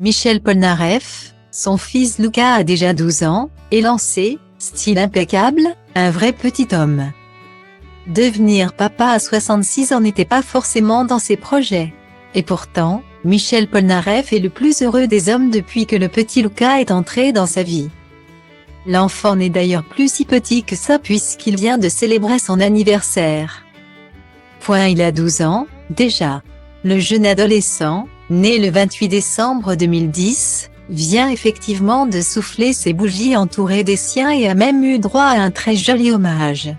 Michel Polnareff, son fils Lucas a déjà 12 ans, et lancé, style impeccable, un vrai petit homme. Devenir papa à 66 ans n'était pas forcément dans ses projets. Et pourtant, Michel Polnareff est le plus heureux des hommes depuis que le petit Lucas est entré dans sa vie. L'enfant n'est d'ailleurs plus si petit que ça puisqu'il vient de célébrer son anniversaire. Il a 12 ans, déjà. Le jeune adolescent, né le 28 décembre 2010, vient effectivement de souffler ses bougies entouré des siens et a même eu droit à un très joli hommage.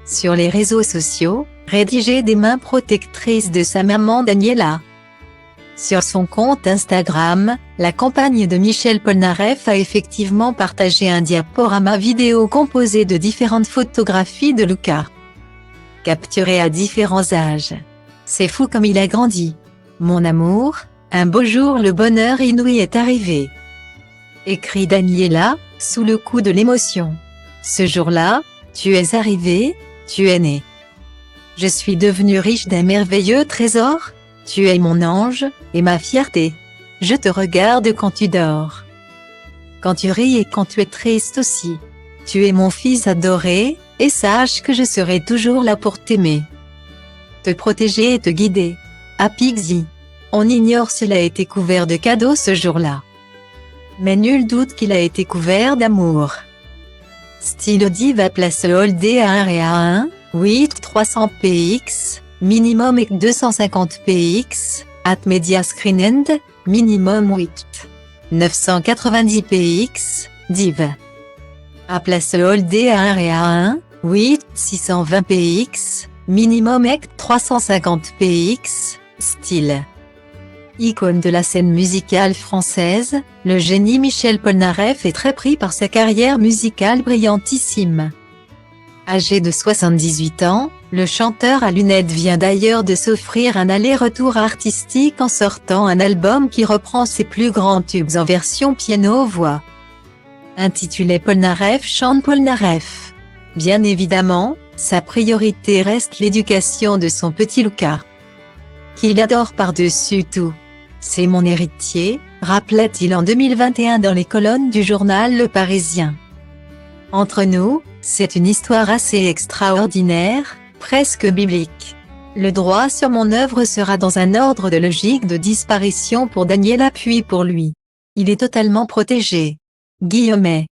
Sur les réseaux sociaux, rédigé des mains protectrices de sa maman Daniela. Sur son compte Instagram, la compagne de Michel Polnareff a effectivement partagé un diaporama vidéo composé de différentes photographies de Lucas, capturées à différents âges. C'est fou comme il a grandi. Mon amour, un beau jour le bonheur inouï est arrivé. Écrit Daniela, sous le coup de l'émotion. Ce jour-là, tu es arrivé, tu es né. Je suis devenu riche d'un merveilleux trésor, tu es mon ange, et ma fierté. Je te regarde quand tu dors. Quand tu ris et quand tu es triste aussi. Tu es mon fils adoré, et sache que je serai toujours là pour t'aimer, te protéger et te guider. Happy Xi. On ignore s'il a été couvert de cadeaux ce jour-là. Mais nul doute qu'il a été couvert d'amour. Style Diva place Holdé à 1 et à 1, 8 300 px, minimum et 250 px, at media screen end, minimum 8 990 px, div. À place Holdé à 1 et à 1, 8 620 px, minimum et 350 px, style. Icône de la scène musicale française, le génie Michel Polnareff est très pris par sa carrière musicale brillantissime. Âgé de 78 ans, le chanteur à lunettes vient d'ailleurs de s'offrir un aller-retour artistique en sortant un album qui reprend ses plus grands tubes en version piano-voix. Intitulé Polnareff chante Polnareff. Bien évidemment, sa priorité reste l'éducation de son petit Lucas, qu'il adore par-dessus tout. C'est mon héritier, rappelait-il en 2021 dans les colonnes du journal Le Parisien. Entre nous, c'est une histoire assez extraordinaire, presque biblique. Le droit sur mon œuvre sera dans un ordre de logique de disparition pour Daniela puis pour lui. Il est totalement protégé. Guillemets.